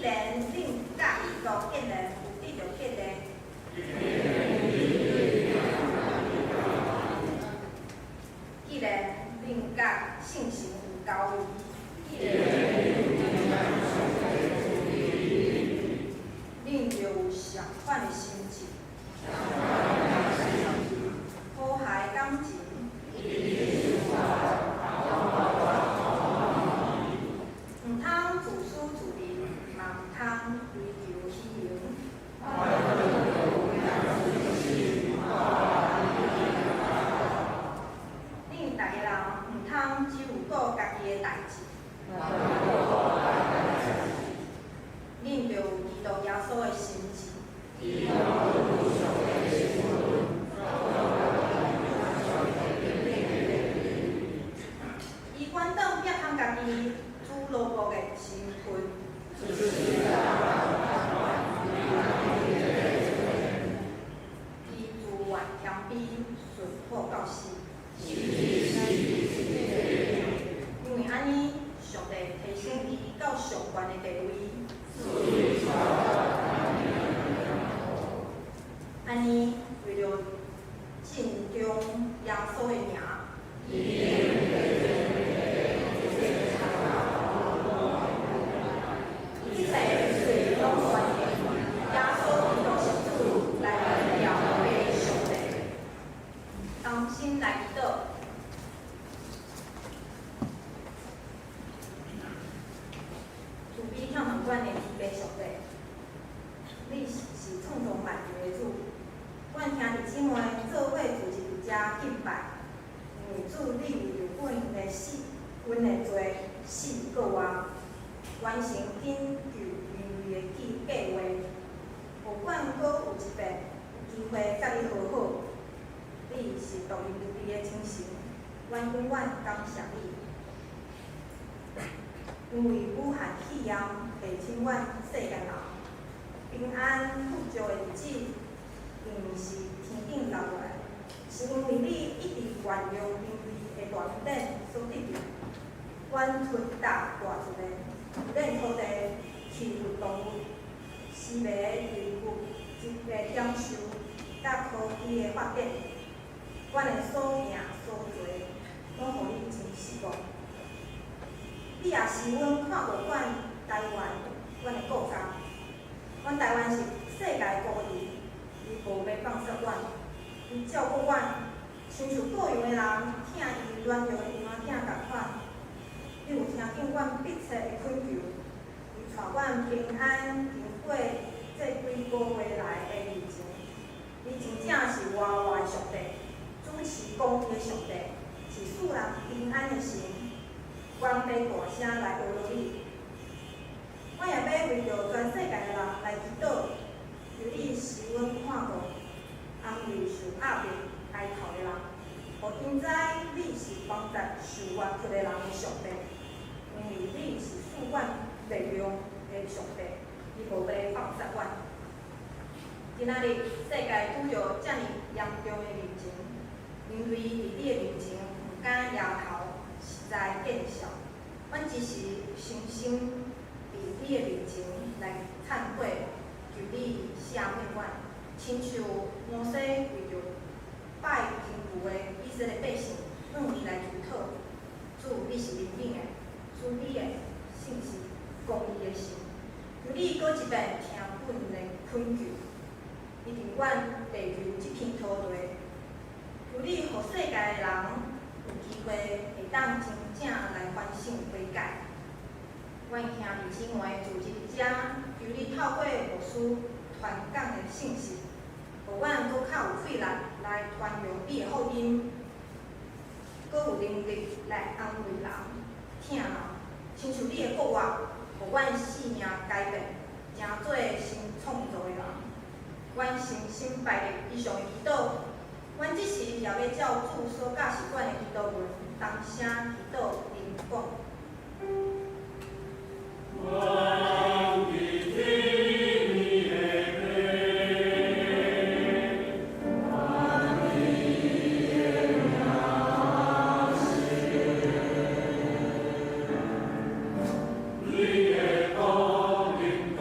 既然恁甲伊都结连，有得着结连。既然恁甲性情有交异，恁就有相款的心情，好孩感情。唔通自私自利，嘛唔通追求虚荣。恁大家人唔通只有顾家己的代志，恁就有基督耶稣的心志。伊关灯撇通家己主罗国的身份，伊自愿谦卑顺服到死。因为安尼，上帝提升伊到上悬的地位。安尼，为了敬重耶稣的名，一切随拢传言，耶稣基督是主，来荣耀给上帝。同心来祈祷。慈悲向堂阮的慈悲上帝，你是创造万有的主。阮兄弟姊妹做伙聚集伫遮敬拜，因为主你为着阮的死，阮的罪死过活，完成拯救人类的计划，互阮阁有一遍有机会甲你和好。你是独一无二的真神，阮永远感谢你。因为武汉肺炎提醒阮世间人，平安富足的日子，并毋是天顶落来，是因为你一直原谅人类的大恩典所得到。阮吞大大自然，咱土地欺负动物，施迷的人物，疾病享受，甲科技的发展，阮的所行所做，拢互你真失望。你也是阮看过阮台湾，阮的国家。阮台湾是世界孤儿，伊无要放弃阮，伊照顾阮，亲像各样的人疼伊软弱的婴仔囝共款。你有听见阮迫切的恳求，伊带阮平安经过这几个月来的疫情。伊真正是活活的上帝，主持公义的上帝，是使人平安的神。阮要大声来学着你，我也要为着全世界的人来祈祷，求你使阮看到安慰受压迫、哀哭的人，互因知你是帮助受冤屈的人的上帝，因为你是赐阮力量的上帝，伊无要放弃阮。今仔日世界拄着遮尔严重的疫情，人类伫你的面前毋敢抬头。实在见笑，阮只是诚心伫你的面前来忏悔，求你赦免阮，亲像摩西为着拜天父的以色列百姓，向伊来求讨。主，你是怜悯的，主你的信是公义的神，求你搁一遍听阮的恳求，一定阮地球这片土地，求你互世界的人有机会会当真正来反省悔改。阮兄弟姊妹聚集伫遮，求你透过牧师传讲的信息，互阮搁较有气力来传扬你的福音，搁有能力来安慰人、疼人，亲像你的国话，互阮生命改变，成做新创造的人。阮诚心拜入以上的祈祷。阮即时也要照主所教示阮的祈祷文，同声祈祷灵讲。你的光明。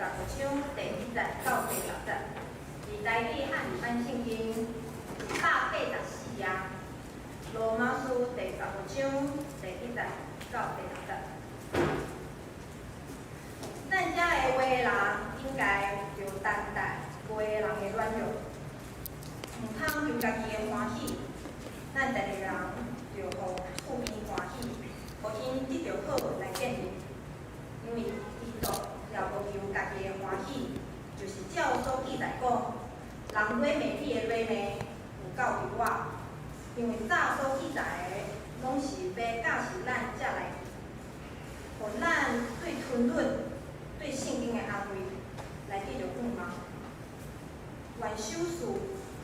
章第1节到第10节，是台语汉语版圣经184页，罗马书第15章第1节到第10节。咱遮的话人应该着担待话人的软弱，毋通凭家己的欢喜。咱逐个人着互厝边欢喜，互因得着好来建立。因为基督也无求家己的欢喜，就是照所记载讲，人买卖你的买卖有够伫我，因为早所记载的拢是要教示咱才来，互咱对吞论、对圣经的安慰来得着盼望。愿守事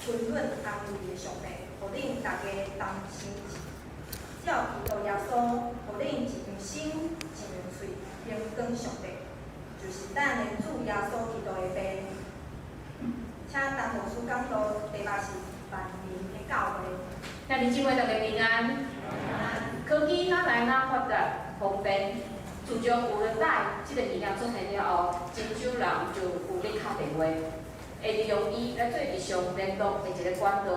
吞论安慰的上帝，互恁大家同心，照基督耶稣，互恁一张心、一张喙，荣光上帝，就是咱的主耶稣基督的名。请陈牧师讲道，题目是万民的教会。兄弟姊妹大家平安。科技哪来哪发达方便，自从有了带这个理念出现了后，真少人就有咧敲电话，会利用伊来做日常联络的一个管道。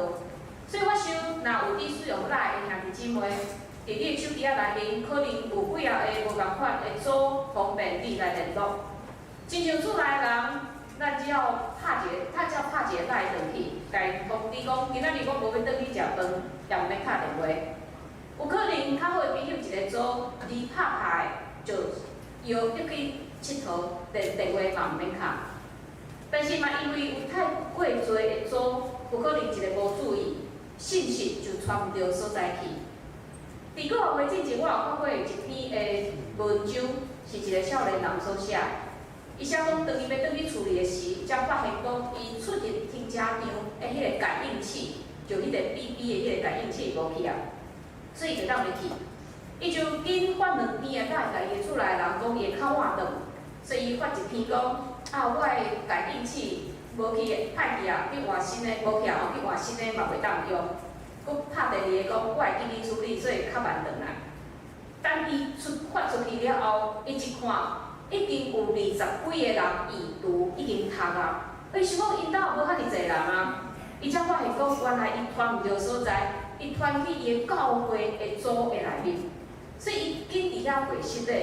所以我想，若有伫使用赖的兄弟姊妹，伫你的手机仔内面，可能有几啊个无共款的组方便你来联络。亲像厝内人，咱只要拍一个赖转去，甲通知讲，今仔日我无要转去食饭，也毋免敲电话。有可能较好的朋友一个组，你拍就约入去佚佗，电话嘛毋免敲。但是嘛，因为有太过多的组，有可能一个无注意，信息就传唔到所在去。伫几个月之前，我有看过一篇的文章，是一个少年人所写的。伊写讲，当伊要转去厝里的时，才发现讲，伊出入停车场的迄个感应器，就迄个 BB 的迄个感应器无去啊，所以就当袂去。伊就紧发2篇啊，甲伊的厝内人讲伊的口换断，所以伊发一篇讲。我的感应器无去歹去啊，去换新的，无去啊，去换新的嘛袂当用。佮拍第2个讲，我会记你处理，所以较慢转来。等伊发出去了后，伊一看，已经有20几个人已读，已经读啊。伊想讲因兜无遐尼侪人啊，伊才发现讲，原来伊传毋着所在，伊传去伊的教会的组的内面，所以伊紧伫遐过失礼。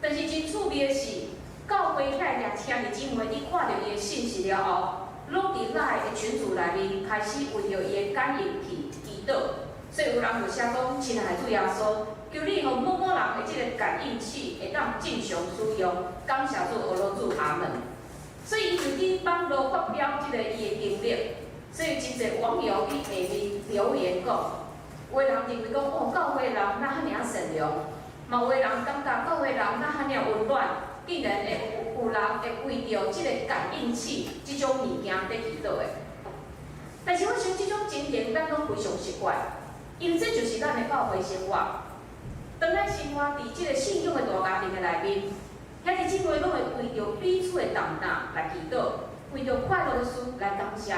但是真趣味的是。教会遐个兄弟姊妹，你看到伊的信息了后，拢伫咱的群组内面开始为着伊的感应去祈祷。所以有人就写讲：亲爱的主耶稣，求你互某某人的即个感应器会当正常使用。感谢主，俄罗主阿门。所以伊就伫网络发表即个伊的经历，所以真侪网友伫下面留言讲，有的人认为讲哦，教会人哪遐尔善良，嘛有的人感觉教会人哪遐尔温暖。竟然会有人会为着即个感应器即种物件在祈祷的，但是我想即种情形咱拢非常习惯，因这就是咱的教会生活。当咱生活伫即个信仰的大家庭的内面，兄弟姊妹拢会为着彼此的同担来祈祷，为着快乐的事来感谢。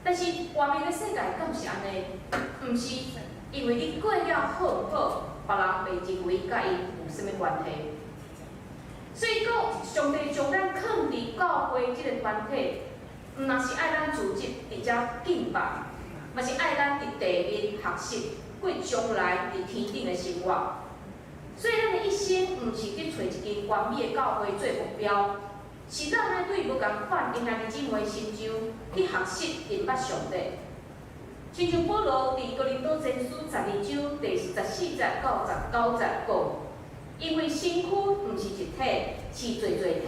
但是外面的世界敢是安尼？毋是因为你过了好毋好，别人袂认为甲伊有啥物关系。所以讲，上帝将咱放伫教会即个团体，毋但是爱咱组织伫遮敬拜，嘛是爱咱伫地面学习，过将来伫天顶的生活。所以咱的一生，毋是去找一间完美的教会做目标，是咱爱对无共款因兄弟姊妹心上去学习认捌上帝。亲像保罗伫哥林多前书12章第14节到19节讲。因为身躯毋是一体，是侪侪体。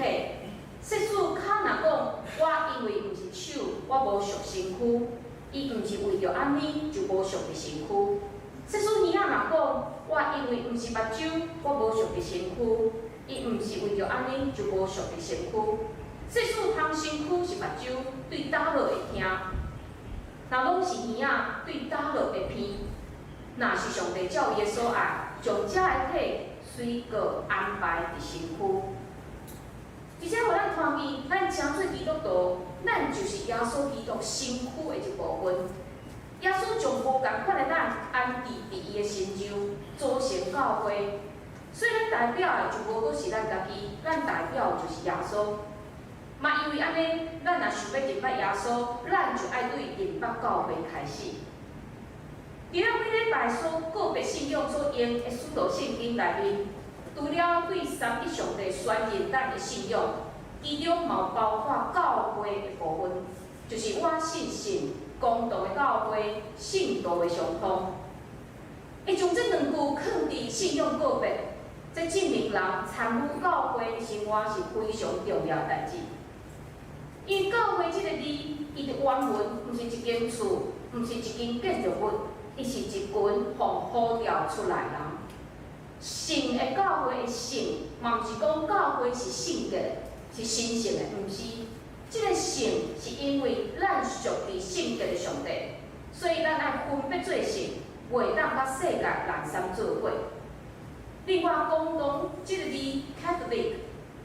说使脚若讲，我因为毋是手，我无属身躯，伊毋是为着安尼就无属伫身躯。说使耳仔若讲，我因为毋是目睭，我无属伫身躯，伊毋是为着安尼就无属伫身躯。说使通身躯是目睭，对倒落会听；若拢是耳仔，对倒落会偏。若是上帝照伊的所爱，将遮的体。水果安排伫身躯，而且互咱看见，咱成做基督徒，咱就是耶稣基督身躯的一部分。耶稣将无共款的咱安置伫伊的身上，组成教会。所以咱代表的就无过是咱家己，咱代表的就是耶稣。嘛，因为安尼，咱若想要认捌耶稣，咱就爱对认捌教会开始。伫咱每礼拜所个别信仰所用的使徒圣经内面，除了对三一上帝宣认咱的信仰，其中嘛有包括教会的部分，就是我信神、公道的教会、信徒的相通。会将这两句放伫信仰个别，这证明人参与教会的生活是非常重要的代志。因为教会这个字，伊的原文毋是一间厝，毋是一间建筑物，伊是一群奉呼召出来人。信的教会的信，嘛毋是讲教会是圣洁的，是神圣的，毋是。这个信是因为咱属于圣洁的上帝，所以咱爱分别做信，袂当甲世界人三做伙。另外，公道这个字 ，Catholic，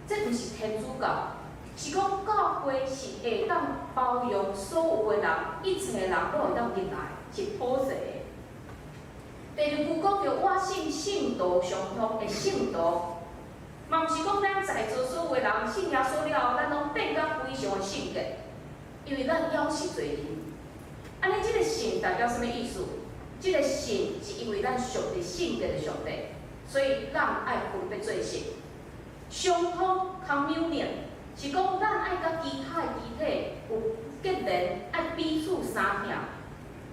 这毋是天主教。是讲教会是会当包容所有的人，一切人都会当进来，是普世的。第二句讲到我信圣道相通的圣道，嘛毋是讲咱在座所有的人信耶稣了后，咱拢变甲非常的圣洁，因为咱也是罪人。安尼，这个信代表什么意思？这个信是因为咱属于圣洁的上帝，所以咱爱分别做信。相通 communion。是讲，咱爱甲其他的肢体有结连，爱彼此相听。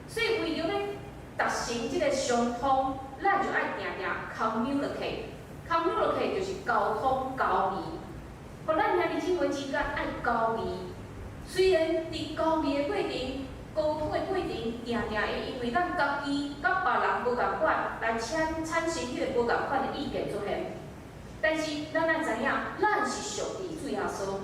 所以为了要达成这个相通，咱就爱定定 communicate。communicate 就是沟通、交易，互咱兄弟姊妹之间爱交易。虽然伫交易的过程、沟通的过程，定定会因为咱家己甲别人无共款，来产生迄个无共款的意见出现。但是咱爱知影，咱是属于主耶稣，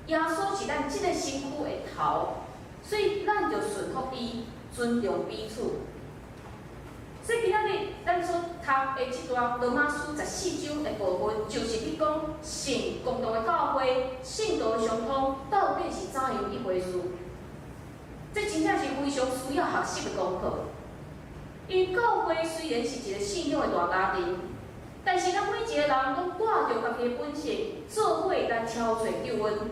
耶稣是咱即个身躯的头，所以咱就顺服伊，尊重彼此。所以今仔日咱所读的这段罗马书14章的部分，就是伫讲信共同的教会、信徒的相通到底是怎样一回事？这真正是非常需要学习的功课。因为教会虽然是一个信仰的大家庭。但是，咱每一个人拢挂着家己的本性，做伙来挑找救恩。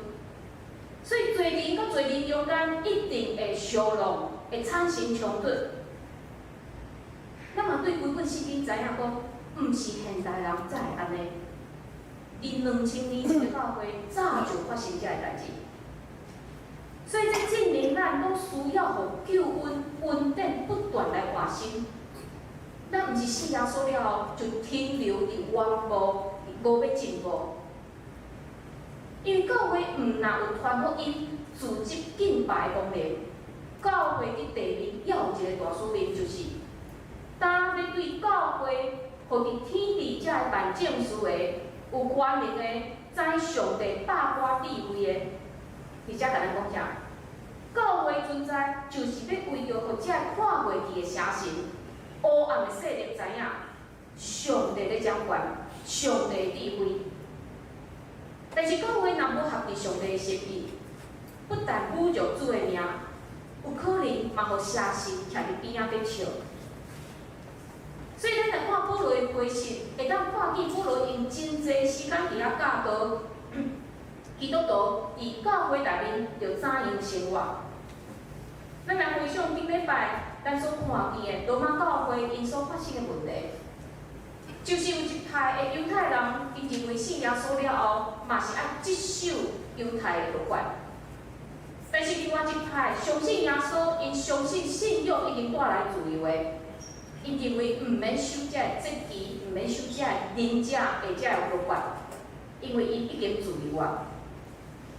所以，罪人甲罪人中间一定会相弄，会产生冲突。咱嘛对规本圣经知影讲，毋是现代人才会安尼。伫2000年前的教会早就发生这个代志。所以，这证明咱拢需要互救恩稳定不断来换新。咱毋是信耶稣了后就停留伫原步，无要进步。因为教会毋但有传福音、组织敬拜的功能，教会伫地面也有一个大使命，就是当要对教会，互伫天地遮个办正事的、有权力的、知上帝百般智慧的，而且甲咱讲啥？教会存在就是要为着互遮看袂见的邪神。黑暗的势力知影，上帝在掌权，上帝的智慧。但是教会若无合伫上帝的心意，不但侮辱主的名，有可能嘛互邪神徛伫边仔咧笑。所以咱来看保罗的回信，会当看见保罗用真侪时间伫遐教导基督徒伫教会内面要怎样生活。咱来回想顶礼拜。咱所看见的罗马教会因所发生的问题，就是有一派的犹太人，因认为信耶稣了后，嘛是爱接受犹太的律法；但是另外一派相信耶稣，因相信信仰已经带来自由的，因认为毋免守这个节期，毋免守这个人者的这个律法，因为因已经自由啊。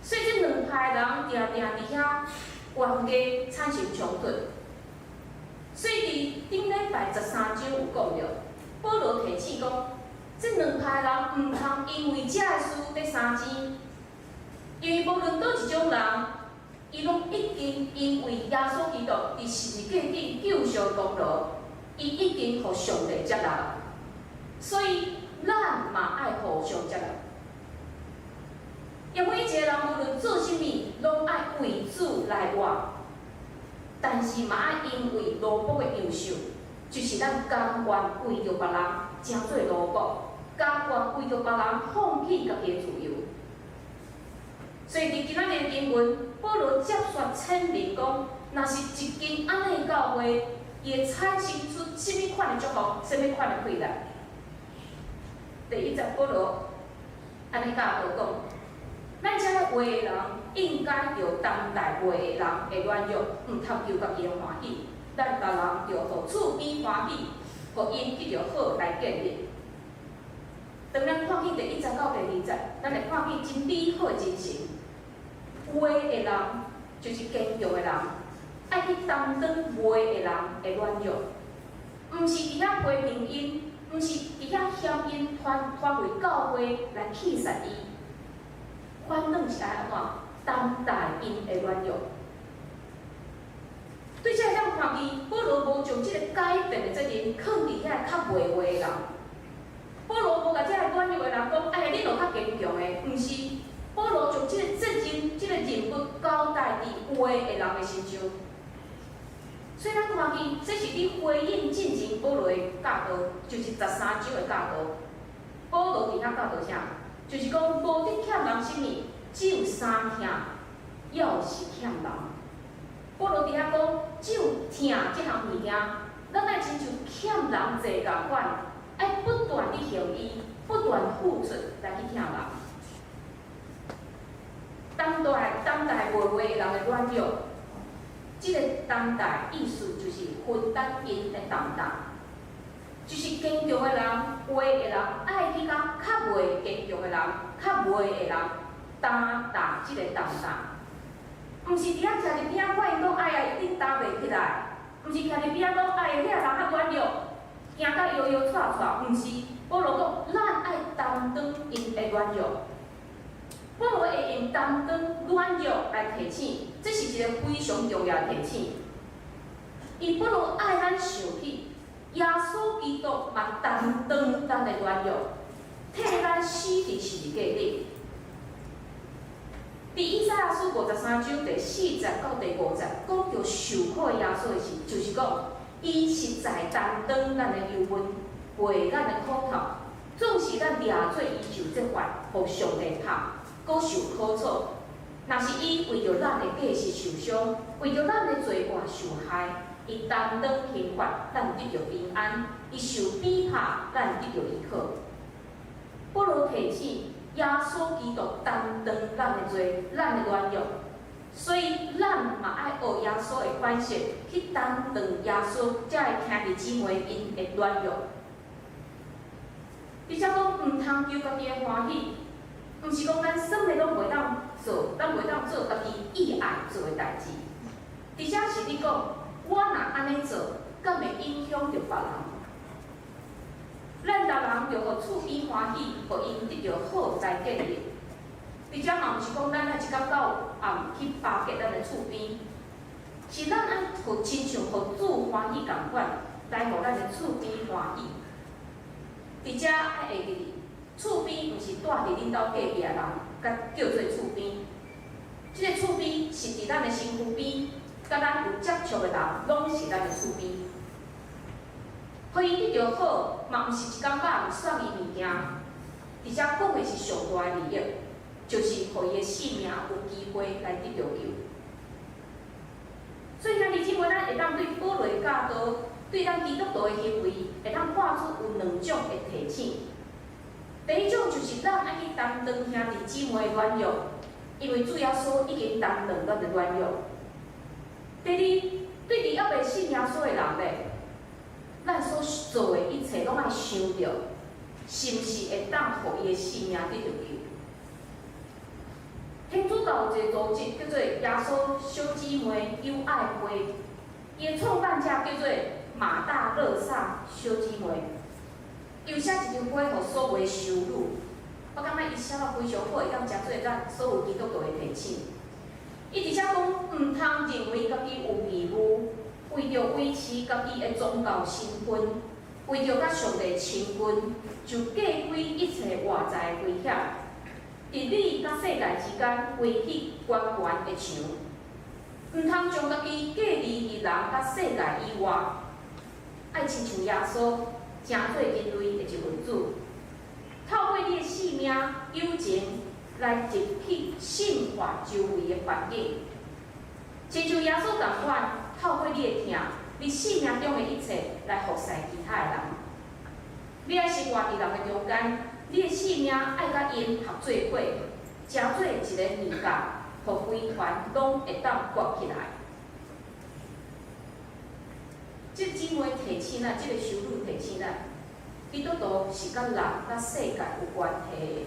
所以这两派人定定伫遐冤家产生冲突。所以，伫顶礼拜13章有讲到，保罗提醒讲，这两派人毋通因为这个事在相争，因为无论倒一种人，伊拢已经因为耶稣基督伫十字架顶救赎功劳，伊已经互上帝接纳，所以咱嘛爱互相接纳。因每一个人无论做甚物，拢爱为主来活。但是嘛爱因为奴仆的样式，就是咱甘愿为着别人，诚做奴仆，甘愿为着别人放弃家己的自由。所以伫今仔日的经文，保罗接续称明讲，若是一间安尼的教会，伊会产生出甚物款的祝福，甚物款的快乐。第一节，保罗安尼教导讲，咱遮个话的人应该着当代话的人的软弱，毋通求家己的欢喜。咱逐人着互厝边欢喜，互因得着好来建立。当咱看见第一节到第二节，咱会看见真美好的精神。话的人就是坚强的人，爱去担当话的人的软弱，毋是伫遐批评因，毋是伫遐嫌因拖回教会来气煞伊，反倒是爱安怎担待因的软弱。对这个咱看见，保罗无将这个改变的责任放伫遐较袂话的人。保罗无甲这个软弱的人讲，哎，你著较坚强的，毋是。保罗将这个责任、这个任务交代伫话的人的身上。所以咱看见，这是你回应进前保罗的教导，就是13章的教导。保罗伫遐教导啥？就是讲无得欠人什物，只有三欠，要是欠人。保罗伫遐讲，只有疼这项物件，咱爱亲像欠人债共款，爱不断地还伊，不断付出来去疼人。当代话话的人的软弱，这个当代意思就是分担因的担当，就是坚强的人、话的人爱去甲较袂坚强的人、较袂的人担当这个担当，毋是伫遐徛伫边仔看因讲哎呀一定担袂起来，毋是徛伫边仔讲哎呀遐人较软弱，行到摇摇喘喘，毋是。保罗讲，咱爱担当因的软弱。保罗会用担当软弱来提醒，这是一个非常重要的提醒。因保罗爱咱想起，耶稣基督嘛担当咱的软弱，替咱死伫十字架顶。伫以赛亚书53章第4节到第5节，讲到受苦的耶稣的时，就是讲，伊实在担当咱的忧闷，背咱的苦头，总是咱掠做伊受责罚，互上帝拍。搁受苦楚，若是伊为着咱的假实受伤，为着咱的罪恶受害，伊担当刑罚，咱得着平安；伊受逼迫，咱得着依靠。保罗提醒，耶稣基督担当咱的罪，咱的软弱，所以咱嘛爱学耶稣的款式，去担当耶稣，才会兄弟姊妹因的软弱。而且讲毋通求家己的欢喜。毋是讲咱什么拢袂当做，咱袂当做家己意爱做的代志。而且是你讲，我若安尼做，敢会影响着别人？咱逐人着互厝边欢喜，互因得着好在建立。而且嘛，毋是讲咱爱一觉到暗去巴结咱的厝边，是咱爱互亲像互主欢喜共款，来互咱的厝边欢喜。而且爱会记。厝边毋是住伫恁兜隔壁的人，甲叫做厝边。即个厝边是伫咱的身躯边，甲咱有接触的人，拢是咱的厝边。互伊得着好，嘛毋是一工饱送伊物件，而且讲的是上大的利益，就是互伊的性命有机会来得着救。所以兄弟姊妹，咱会当对保罗的教导，对咱基督徒的行为，会当看出有两种的提醒。第一种就是咱爱去担当兄弟姊妹的软弱，因为主耶稣已经担当咱的软弱。第二，对伫还未信耶稣的人咧，咱所做的一切拢爱想着，是毋是会当互伊的性命得着救？天主教有一个组织叫做耶稣小姊妹友爱会，伊的创办者叫做马大勒萨小姊妹。又写一张花，互所有的修女，我感觉伊写得非常好，会当真做咱所有基督徒的提醒。伊而且讲，毋通认为家己有义务，为着维持家己的宗教身份，为着甲上帝亲近，就架开一切外在的危险，伫你甲世界之间围起悬悬的墙。毋通将家己隔离于人甲世界以外，爱亲像耶稣。成做人类的一份子，透过你的性命、友情来入去圣化周围的环境，亲像耶稣同款，透过你的疼，你生命中的一切来服侍其他的人。你爱生活伫人的中间，你的生命爱甲因合做伙，成做一个二角，互规团拢会当活起来。这姊妹提醒咱，这个修女提醒咱，基督徒是甲人、甲世界有关系的，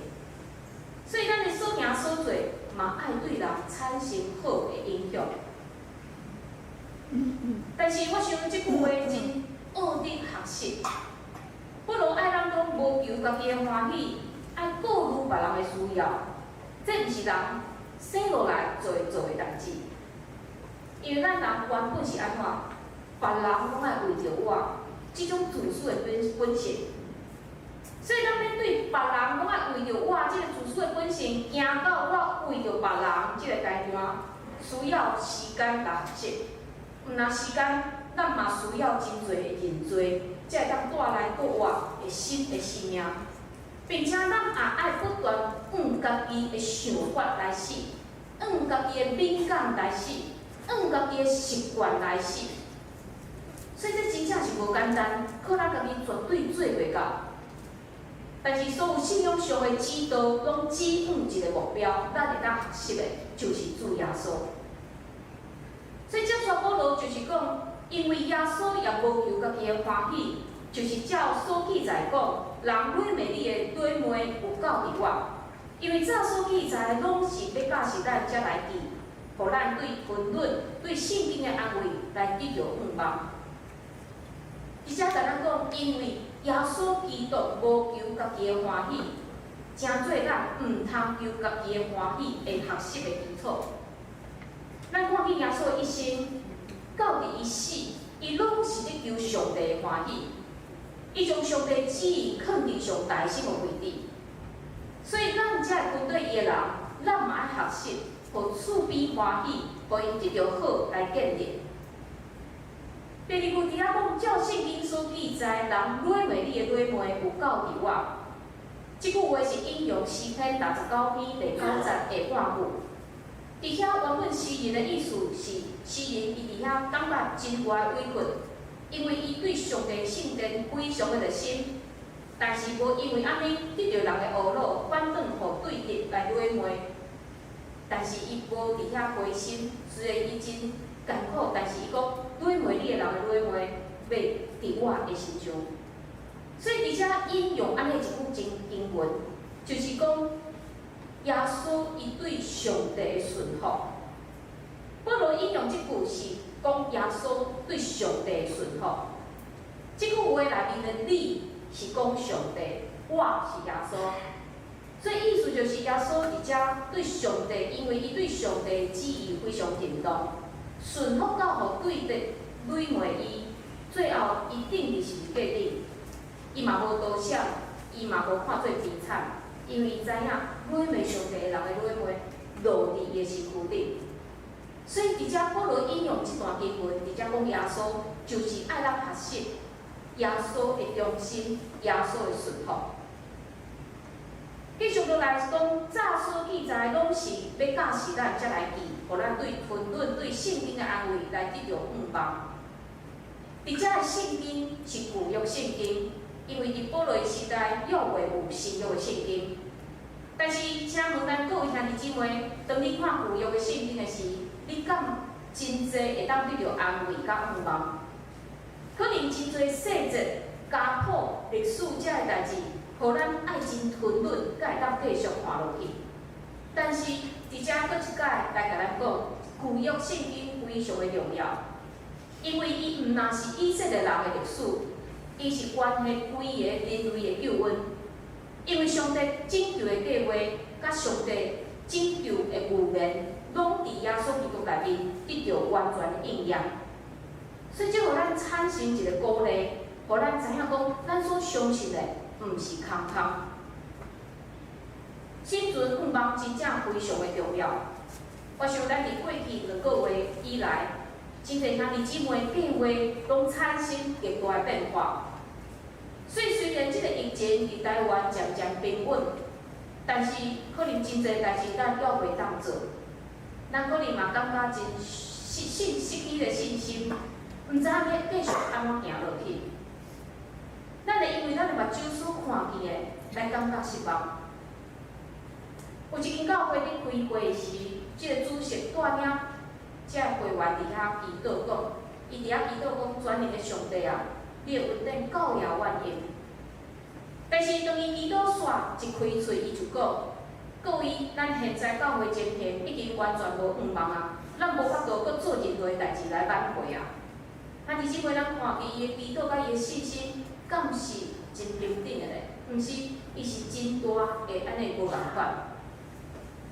所以咱的所行所做，嘛爱对人产生好的影响。但是我想即句话真学得学习，不如爱咱讲无求家己的欢喜，爱顾虑别人的需要，这毋是人生落来做的代志。因为咱人原本是安怎，别人拢爱为着我，即种自私的本性。所以咱要对别人拢爱为着我，即个自私的本性，行到我为着别人即个阶段，需要时间来学习。毋若时间，咱嘛需要真侪的认罪，才会当带来国外的新的生命，并且咱也爱不断用家己的想法来死，用家己的敏感来死，用家己的习惯来死。所以这真正是无简单，靠咱家己绝对做袂到。但是所有信仰上的指导，拢指向一个目标，咱会当学习的，就是主耶稣。所以接续保罗就是讲，因为耶稣也无求家己的欢喜，就是照所记载讲，人蕊美丽的蕊梅有够伫我。因为照所记载，拢是要教示咱才来记，互咱对分论、对圣经的安慰来得到盼望。而且甲咱讲，因为耶稣基督无求家己的欢喜，诚做咱毋通求家己的欢喜的学习的基础。咱看见耶稣的一生，到伫伊死，伊拢是咧求上帝的欢喜，伊将上帝旨意放伫上大心的位置。所以咱才会跟对伊的人，咱嘛爱学习，互厝边欢喜，互因得到好来建立。第二句伫遐讲，照圣经所记载，人蕊美丽的蕊梅有够伫我。即句话是引用诗篇69篇第9节下半句。伫遐原本诗人的意思是，诗人伊伫遐感觉真外委屈，因为伊对上帝圣殿非常的热心，但是无因为安尼得到人的侮辱，反转互对立来蕊梅。但是伊无伫遐灰心，虽然伊真艰苦，但是伊讲蕊梅你的人的蕊梅要伫我的心上。所以伫遮引用安尼一句经文，就是讲。耶稣伊对上帝的顺服，保罗引用即句是讲耶稣对上帝的顺服。即句话内面的你是讲上帝，我是耶稣，所以意思就是耶稣伫遮对上帝，因为伊对上帝的旨意非常认同，顺服到互对的蕊梅伊，最后伊顶伫十字架顶，伊嘛无多想，伊嘛无看做悲惨。因为伊知影蕊梅上帝人的蕊梅落伫伊的身躯顶，所以伫遮保罗引用这段经文，伫遮讲耶稣就是爱咱学习耶稣的忠心，耶稣的顺服。继续落来是讲，早所记载拢是要教示咱才来记，互咱对分论、对圣经的安慰来得到盼望。伫遮的圣经是旧约圣经。因为伫保罗时代，约会有新约的圣经，但是请问咱各位兄弟姊妹，当你看旧约的圣经的时，你敢真侪会当得到安慰甲盼望？可能真侪细节、家谱、历史这个代志，互咱爱真吞论，才会当继续看落去。但是伫遮搁一解来甲咱讲，旧约圣经非常的重要，因为伊毋但是以色列人的历史。伊是关系规个人类的救恩，因为上帝拯救的计划，甲上帝拯救的预言，拢伫耶稣基督内面得到完全的应验。所以，这互咱产生一个鼓励，互咱知影讲，咱所相信的毋是空空。生存盼望真正非常的重要。我想咱伫过去2个月以来，真侪兄弟姊妹计划拢产生极大的变化。所以虽然即个疫情伫台湾渐渐平稳，但是可能真侪代志咱还袂当做，咱可能嘛感觉真失去了信心，毋知影要继续安怎行落去。咱会因为咱的目睭所看见的来感觉失望。有一间教会咧开会时，即个主席带领遮会员伫遐祈祷讲，伊伫遐祈祷讲，全能的上帝啊，你的恩典够了万应。但是当伊祈祷煞一开喙，伊就讲，各位，咱现在教会前天已经完全无盼望啊，咱无法度搁做任何代志来挽回啊。啊，而即回咱看见伊的祈祷甲伊的信心，敢是真平等的咧？毋是，伊是真大的安尼无共款。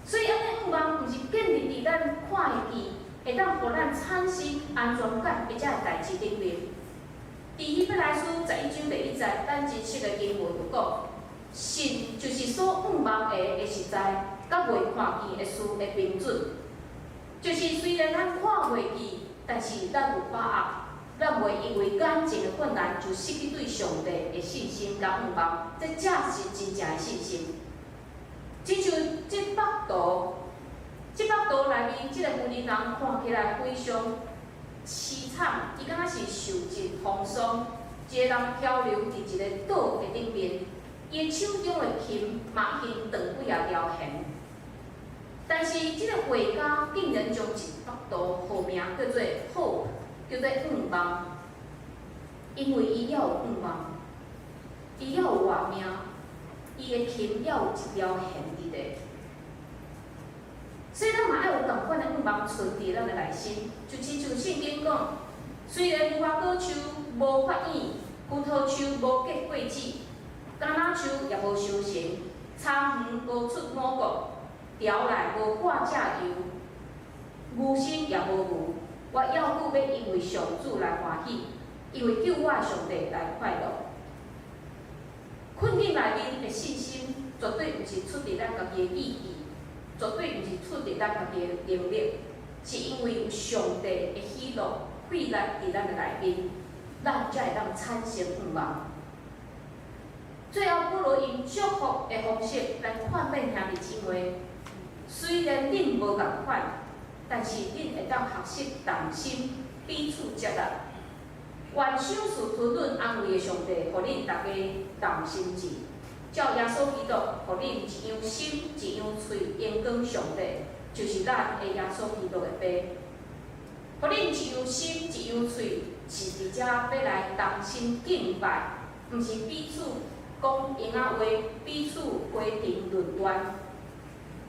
所以安尼盼望，毋是建立伫咱看会见，会当互咱产生安全感或者个代志顶面。伫希伯来书11章第1节，咱真实的经文有讲，信就是所盼望的实在，甲未看见的事的标准。就是虽然咱看袂见，但是咱有把握，咱袂因为眼前的困难就失去对上帝的信心甲盼望，这才是真正的信心。亲像这幅图内面，这个妇人人看起来非常凄惨，伊敢若是受尽风霜，一个人漂流伫一个岛的顶面，伊手中的琴嘛已经断几啊条弦。但是这个画家竟然将这幅图号名叫做 hope， 叫做盼望，因为伊要有盼望，伊要有活命，伊的琴要有一条弦伫咧。所以咱嘛爱有同款的盼望存伫咱的内心，就亲像圣经讲，虽然无花果树无发芽，葡萄树无结果子，橄榄树也无收成，草园无出五谷，条内无挂只油，牛身也无牛。我要久要因为上主来欢喜，因为救我的上帝来快乐。困境内面的信心，绝对毋是出伫咱家己的意义。绝对毋是出伫咱家己的能力，是因为有上帝的喜乐汇来伫咱的内面，咱才会当产生盼望。最后，保罗用祝福的方式来劝勉兄弟姊妹，虽然恁无共款，但是恁会当学习同心，彼此接纳。愿赏赐吞忍安慰的上帝，互恁大家同心志。照耶稣基督，互恁一样心、一样喙，荣光上帝，就是咱的耶稣基督的爸。互恁一样心、一样喙，是伫遮要来同心敬拜，毋是彼此讲闲仔话，彼此批评论断，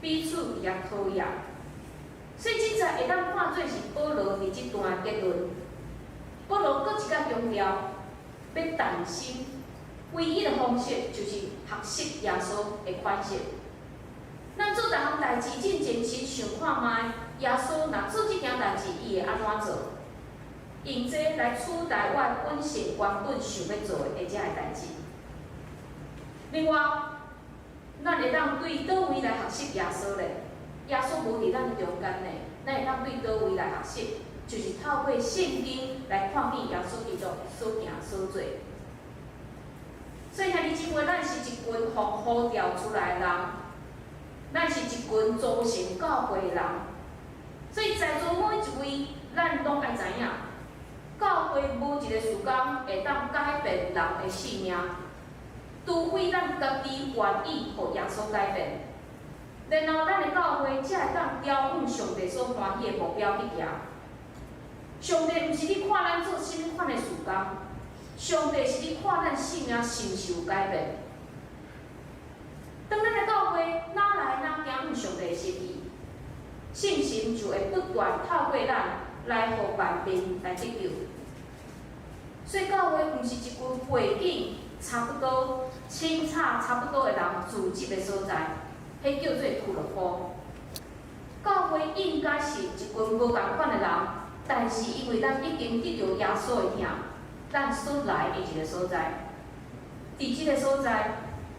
彼此伫遐讨厌。所以即在会当看做是保罗伫即段结论。保罗搁一甲强调，要同心。唯一的方式就是学习耶稣的款式。咱做逐项代志，真真心想看卖，耶稣若做即件代志，伊会安怎做？用这来取代我本性原本想要做的遮个代志。另外，咱会当对倒位来学习耶稣咧？耶稣无伫咱中间咧，咱会当对倒位来学习？就是透过圣经来看见耶稣基督所行所做。所以兄弟姊妹，咱是一群互呼召出来的人，咱是一群组成教会的人。所以在座每一位，咱拢爱知影，教会无一个事工会当改变人的性命，除非咱家己愿意互耶稣改变，然后咱的教会才会当朝向上帝所欢喜的目标去行。上帝毋是你看咱做甚物款的事工。上帝是你看咱性命是毋是有改变？当咱的教会哪来哪行向上帝的心意，信心就会不断透过咱来互万民来得救。所以教会毋是一群背景差不多、清差差不多的人聚集的所在，迄叫做俱乐部。教会应该是一群无共款的人，但是因为咱已经得到耶稣的疼。咱所来的一个所在，伫即个所在，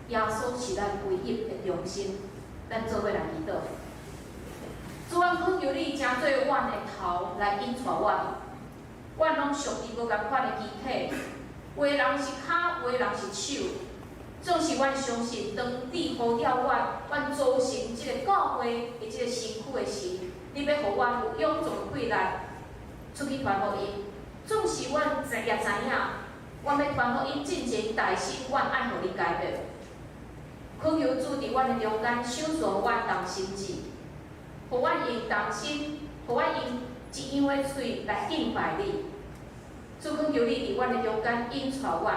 耶稣是咱唯一的中心。咱做伙来祈祷。主，阮恳求你，诚做阮的头来引带阮。阮拢属于无共款的肢体，有的人是骹，有的人是手，总是阮相信，当你呼召阮组成即个教会的即个身躯的时，你要互阮有勇壮的气力出去传福音。总是阮也知影，阮要传福音进前大心，阮爱互你改变。恳求主伫阮的中间，赏赐阮同心志，互阮用同心，互阮用一样的嘴来敬拜你。主恳求你伫阮的中间引带阮，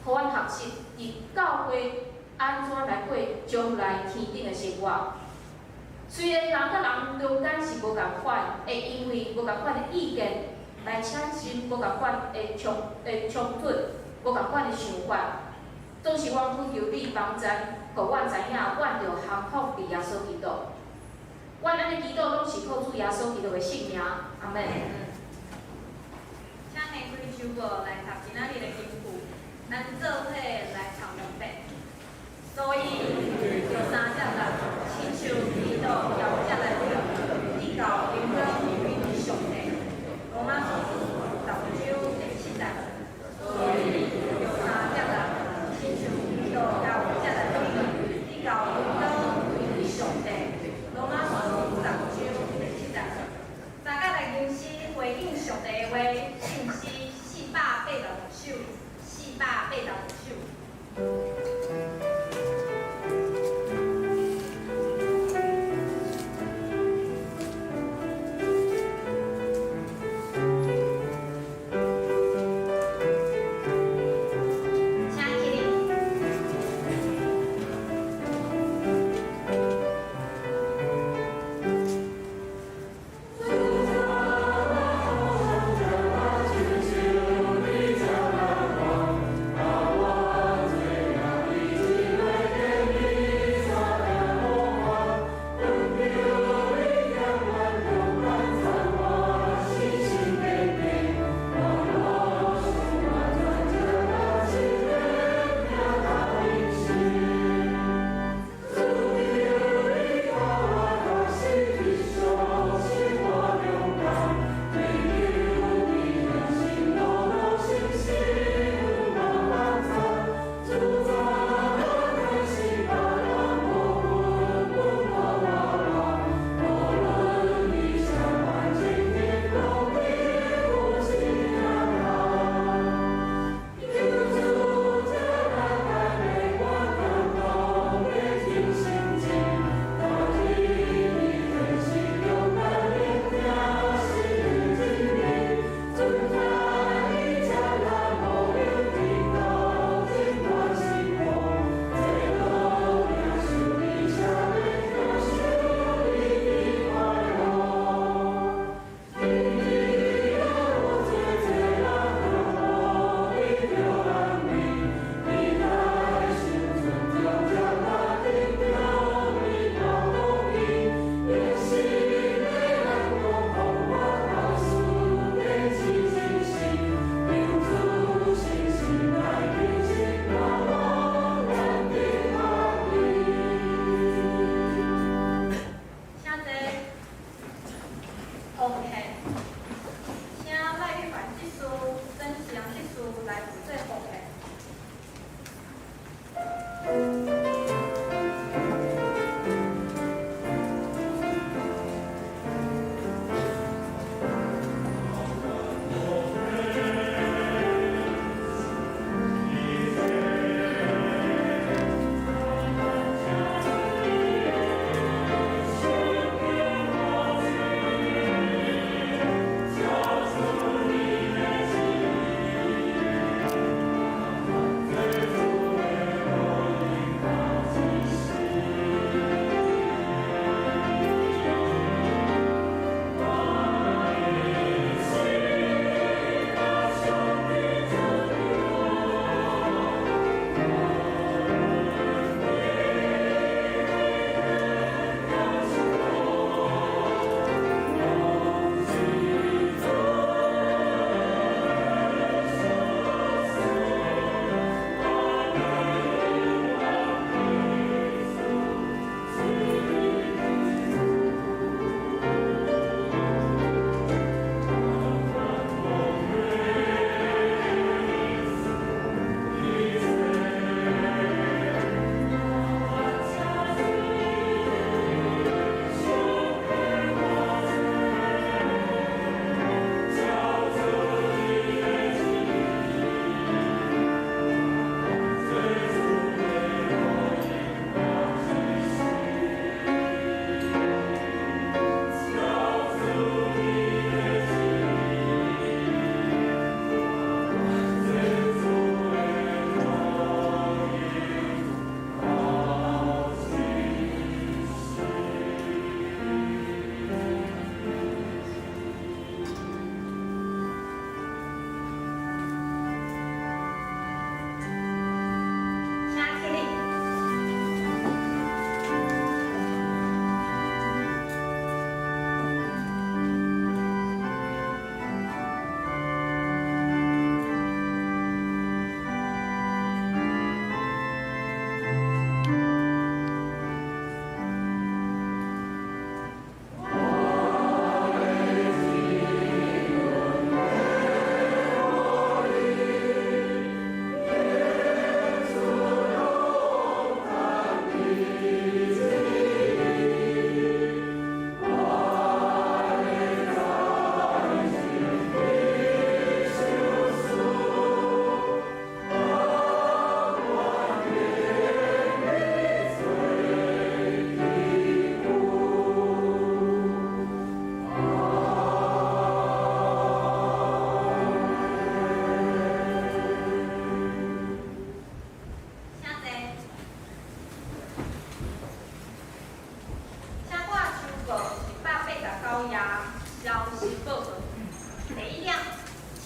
互阮学习伫教会安怎来过将来天顶的生活。虽然人甲人中间是无共款，会因为无共款的意见来产生无共款的冲突，无共款的想法。总是阮恳求你帮助，互阮知影，阮着降服伫耶稣基督。阮安尼祈祷，拢是靠主耶稣基督的圣名，阿门。请下开首歌来读今仔日的经句，咱做伙来唱两遍。所以有三只人，亲像基督要只来了，依靠灵光与上帝。罗马书10章第7节。所以有三只人，亲像基督要只来了，依靠灵光与上帝。罗马书10章第7节。大家来吟诗回应上帝的话，信诗480首，480首。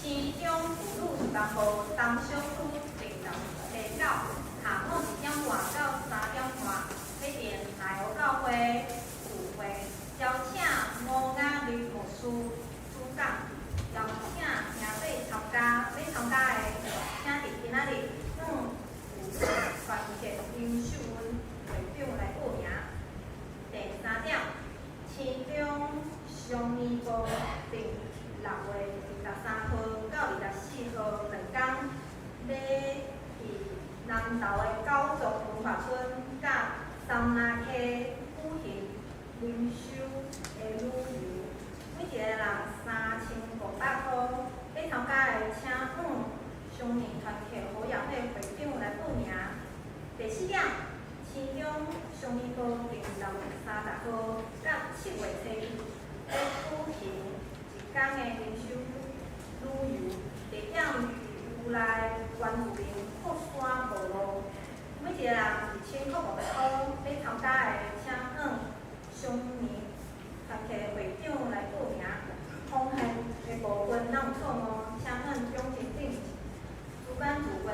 市中妇女10号东小区平日下午下午1点半到3点半，那边台湖教会聚会，邀请吴雅律牧师主讲，邀请兄弟参加，要参加的请伫今仔日有团结林秀文会长来报名。第3点，市中商业部定6月23号到24号2天，要伫南投的九族文化村甲三林溪举行灵修的旅游，每一个人3500块。要参加的请商业团体好业会会长来报名。第4点，市中商业部定6月30号到7月初1要举行1天的灵修旅游，地点伫有来原住民福山部落，每一个人2500块。要参加的请商业团体会长来报名。奉献的部分咱有错误，请奖金顶主办聚会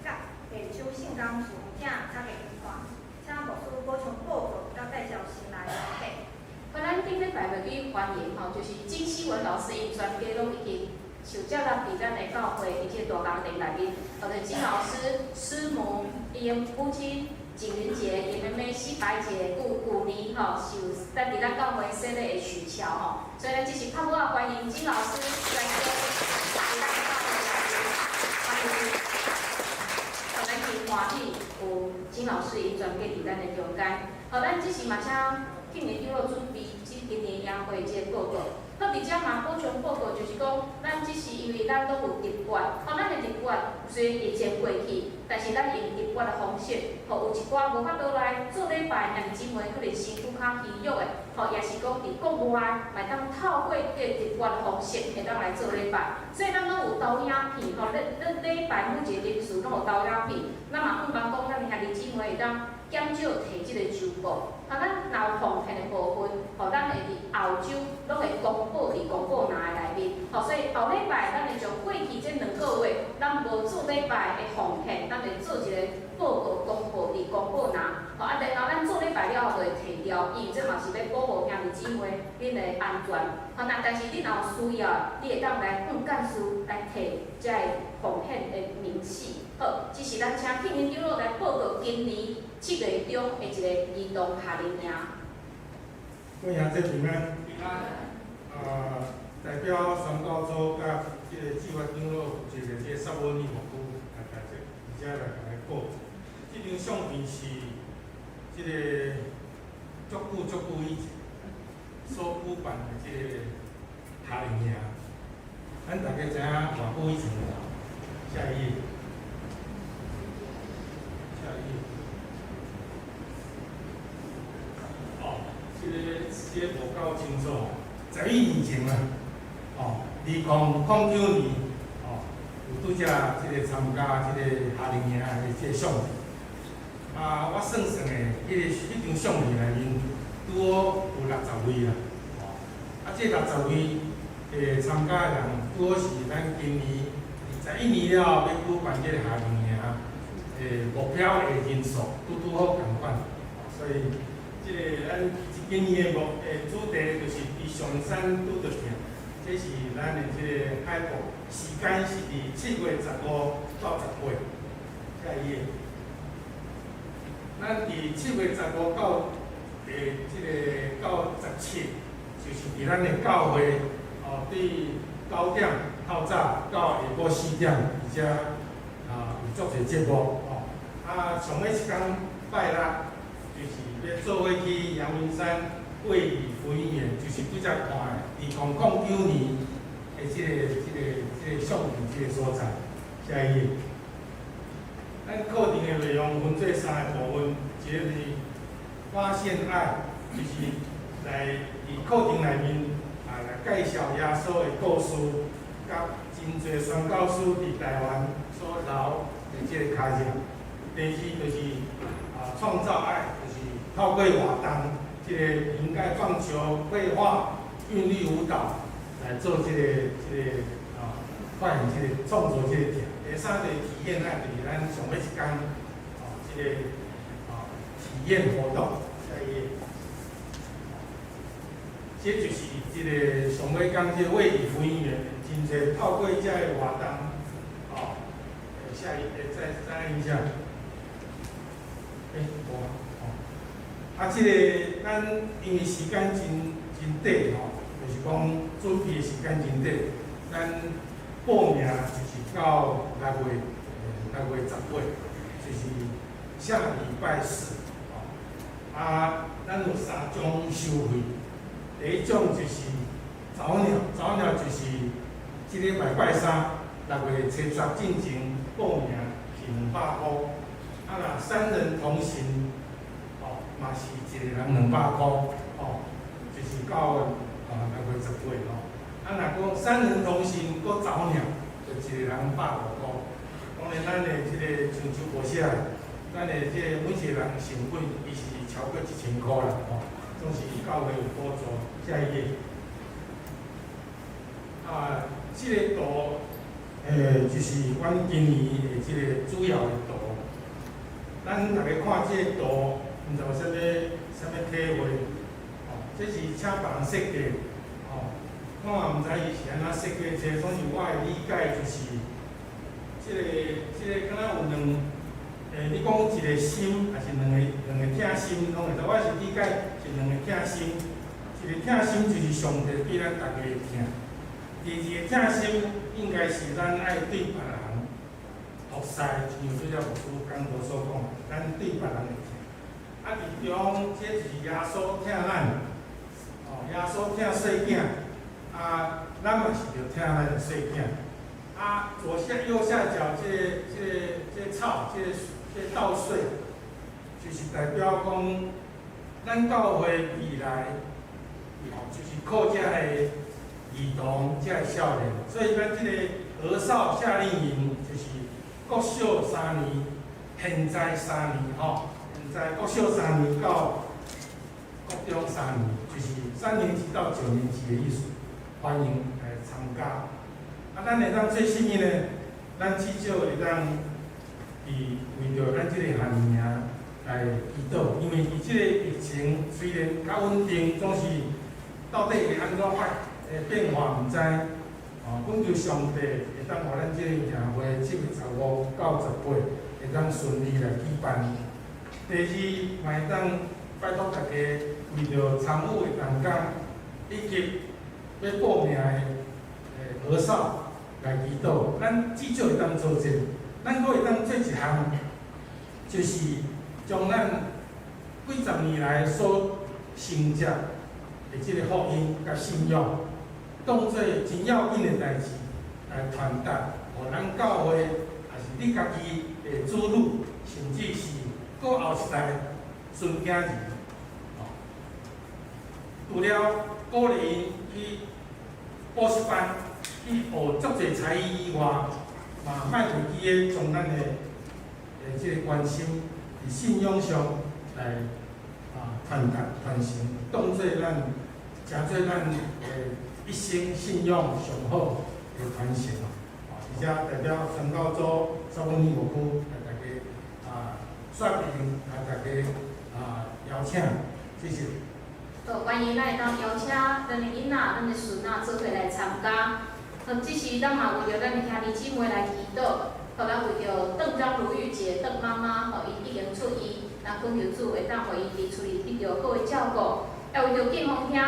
甲下手性工事者较个预算，请牧师补充报告甲介绍新来的客。咱顶礼拜要去欢迎就是金希文老师因全家拢已经受接纳伫咱的教会，而且大工程内面，就是金老师、师母、伊因母亲景云姐、伊妹妹西白姐，旧年受咱伫咱教会设立的许桥所以咱即是拍鼓啊，欢迎金老师来到咱教会内面，欢迎，咱真欢喜有金老师因全家伫咱的中间。咱即是嘛请庆年长老准备今年宴会即个报告。好，而且嘛补充报告就是讲，咱即是因为咱拢有直播，咱的直播虽然疫情过去，但是咱用直播的方式，有一寡无法度来做礼拜，兄弟姊妹可能身躯较虚弱的，也是讲伫国外，嘛当透过这直播的方式，会当来做礼拜。所以咱拢有投影片，咱礼拜每一个人数拢有投影片，咱嘛希望讲咱兄弟姊妹会当减少摕即个周报。咱若有奉献的部分，咱会伫后周拢会公布伫公布栏的内面。所以后礼拜咱会将过去这2个月咱无做礼拜的奉献，咱会做一个报告公布伫公布栏。然后咱做礼拜了后就会摕掉，因为这嘛是要保护兄弟姊妹恁的安全。但是恁若有需要，你会当来向干事来摕这个奉献的明细。好，只是咱请庆年长老来报告今年7月中的一个儿童夏令营。欢迎这平安。平安。代表宣教组甲即个计划长老负责的即个萨摩尼牧区来在这，而且来报。即张相片是即个足久以前所举办的即个夏令营。咱大家知影偌久以前了？下一页。这个无够清楚，11年前啊，2009年，有拄则即个参加即个夏令营的即个相片。我算算的，迄张相片内面拄好有60位啦。即60位参加的人，拄好是咱今年21年了要举办即个夏令营目标的人数拄好共款，所以即个咱。今年的主题就是伫上山拄着行，这是咱的即个海报，时间是伫7月15到18。下一页，咱伫7月15到即个到17，就是伫咱的教会对9点透早到下晡4点，而且有足侪节目上尾一天拜六。就是要做伙去阳明山卫理福音园，就是拄则看的2009年的即个相片即个所在。下一页，咱课程的内容分做3个部分，一个是发现爱，就是来伫课程内面来介绍耶稣的故事，甲真侪宣教师伫台湾所留的即个脚印。第二就是创造爱。透过活动，即个应该棒球、绘画、韵律舞蹈来做即个发现即个创作即个点。第三个体验啊，就是咱上尾一天即个体验活动，下一页。这就是即个上尾讲即个卫理福音员，真侪透过遮个活动，下一再按一下。即个咱因为时间真短就是讲准备的时间真短，咱报名就是到6月10月，就是下礼拜四。咱有3种收费，第一种就是早鸟就是即礼拜拜三6月初10进前报名是200块，若3人同行。嘛是一个人200块，就是到6月10月若讲3人同行，搁早鸟，就一个人150块。当然，咱的即个像周无写，咱的即个每一个人成本伊是超过1000块啦，总是教会有补助。下一页，即个图，就是阮今年的即个主要的图。咱大家看即个图。毋知有啥物体会，这是请别人设计，我也毋知伊是安怎设计这，总是我的理解就是，即个敢若有你讲一个心，还是两个疼心，拢会知。我是理解是两个疼心，一个疼心就是上帝对咱大家的疼，第二个疼心应该是咱爱对别人服侍，像做了牧师刚才所讲，咱对别人的疼。其中这是耶稣疼咱，耶稣疼细囝，咱嘛是着疼咱的细囝。左下右下角这草，这稻穗，就是代表讲，咱教会未来，就是靠这个儿童、这个少年，所以咱这个儿少夏令营就是国小3年，现在3年在国小3年到国中3年，就是3年级到9年级的意思，欢迎来参加。咱会当做甚物呢？咱至少会当为着咱这个学年来祈祷，因为即个疫情虽然较稳定，总是到底会安怎变化毋知。阮求上帝会当互咱这个营会7月15到18会当顺利来举办。第二，嘛会当拜托大家为着参与的同工以及要报名的儿少来祈祷。咱至少会当做这，咱阁会当做一项，就是将咱几十年来所成就的这个福音甲信仰，当做真要紧的代志来传达，互咱教会也是你家己的子女，甚至是搁后一代孙囝儿，除了鼓励因去补习班去学足侪才艺以外，嘛莫忘记个将咱的这个关心伫信仰上来传达传承，当做咱诚做咱一生信仰上好的传承。而且代表宣教组少年牧区来大家说明，来大家邀请，谢谢。欢迎咱会当邀请咱的囡仔、咱的孙仔做伙来参加。这是咱嘛为着咱的兄弟姊妹来祈祷，互咱为着邓张如玉姐、邓妈妈，伊已经出院，咱恳求主会当互伊伫厝里得到好的照顾。要为着健康兄，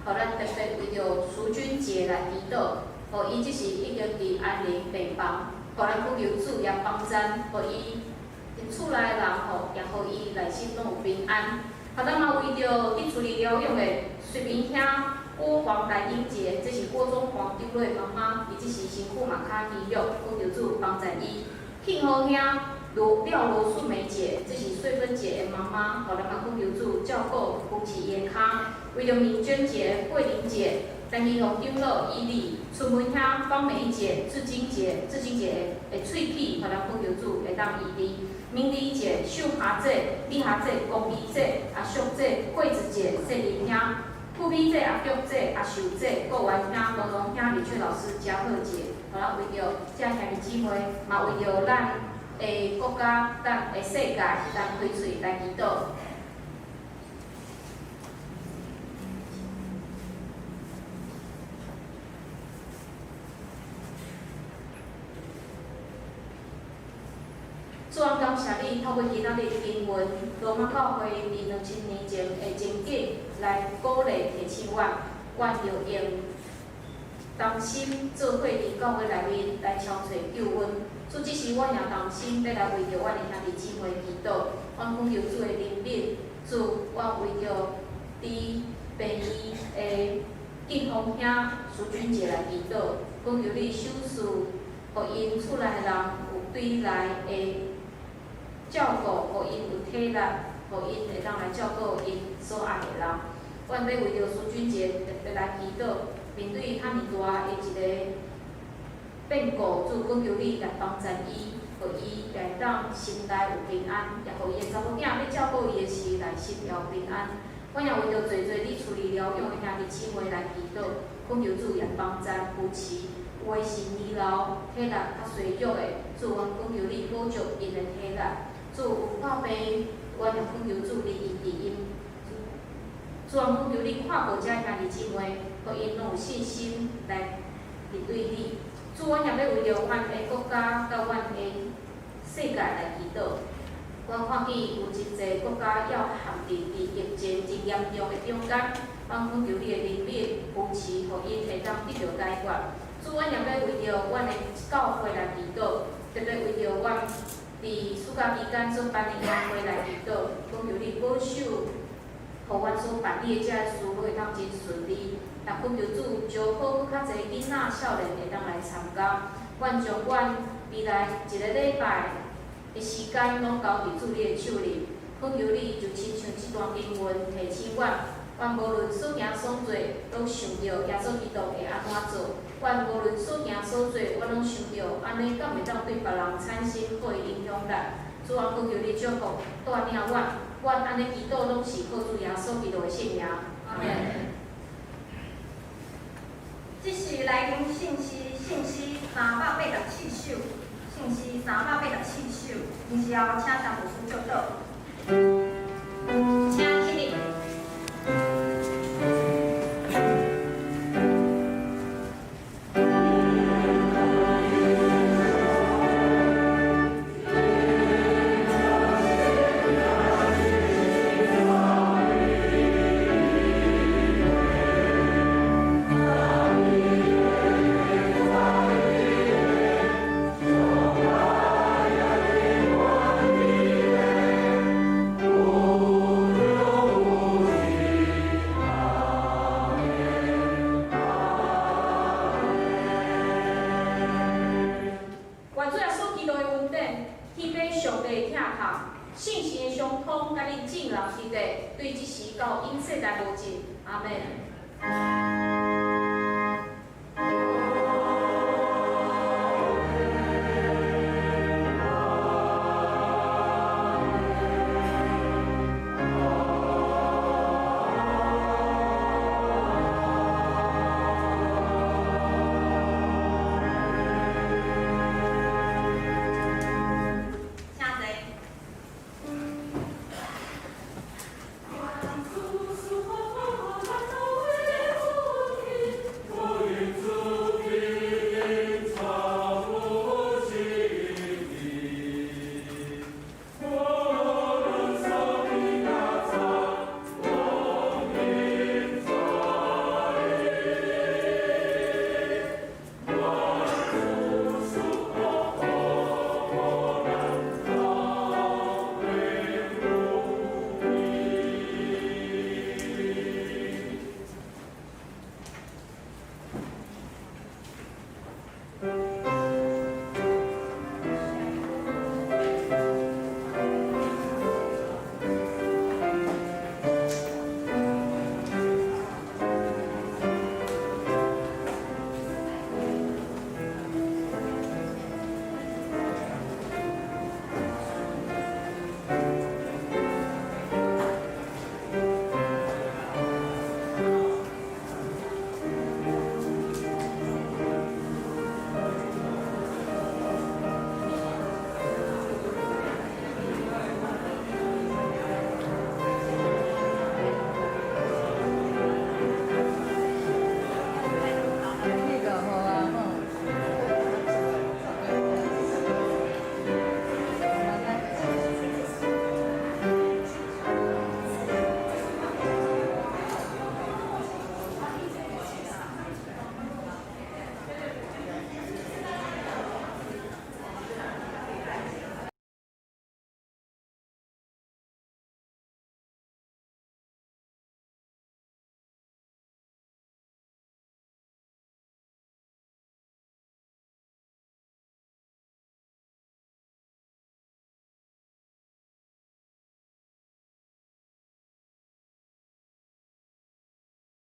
互咱特别为着苏君杰来祈祷，互伊即是已经伫安宁病房，互咱恳求主也帮咱，互伊厝内的人也互伊内心拢有平安。咱嘛为着伫厝里疗养的水平兄郭黄兰英杰，这是郭中黄丢瑞妈妈，伊即时身躯嘛较虚弱，恳求主帮助伊。庆好兄廖罗素梅姐，这是穗芬姐的妈妈，互咱嘛恳求主照顾夫妻健康。为着敏娟姐、桂玲姐、陈怡彤长老伊丽、春文兄、方美姐、志金姐的喙齿，互咱恳求主会当医治。明理姐、秀霞姐、李霞姐、公碧姐、阿淑姐、桂子姐、谢玲兄，副秘这、阿局这、阿秀这、各员兄、高中兄、李翠老师真好节，互咱为着这兄弟姊妹，嘛为着咱的国家、咱的世界，咱开喙来祈祷。主啊，感谢你透过今仔日的经文，罗马教会伫2000年前的情景来鼓励提醒我，愿着用同心做伙伫教会内面来超找救恩。主，只是我也同心要来为着阮的兄弟姊妹祈祷，阮恳求主的怜悯，主，我为着伫病医的敬奉兄苏俊杰来祈祷，恳求你手术，互因厝内的人有对来的照顾，互因有体力，互因会当来照顾因所爱的人。阮要为着苏俊杰特别来祈祷，面对遐尼大的一个变故，主恳求你来帮助伊，互伊会当心内有平安，也互伊的查某囝要照顾伊的时来心了平安。阮也为着侪你处理疗养的兄弟姊妹来祈祷，恳求主也帮助扶持，有的是年老体力较衰弱的，主，阮恳求你保重因的体力。主有破病，阮也恳求主你医治因。主啊，恳求你看顾这兄弟姊妹，互因拢有信心来面对你。主，阮也要为着阮的国家甲阮的世界来祈祷。阮看见有真侪国家要陷伫疫情真严重的中间，阮恳求你的怜悯扶持，互因会当得到解决。主，阮也要为着阮的教会来祈祷，特别为着阮伫暑假期间所办的宴会来祈祷，恳求你保守，互阮所办理的这个事会当真顺利。也恳求主招好较侪囡仔少年会当来参加。阮将阮未来一个礼拜的时间拢交伫主你的手里，恳求你就亲像这段经文提醒阮无论所行所做，拢想着耶稣基督会安怎做。阮无论所行所做，我拢想着安尼，敢会当对别人产生好的影响力。主啊，恳求你祝福带领阮安尼祈祷拢是靠主耶稣基督的圣名。阿门。这是来临信息387首，信息387首，因是要请陈牧师祝祷。请起立。信心的相通，甲你敬人之地，对即时到因世代无尽。阿门。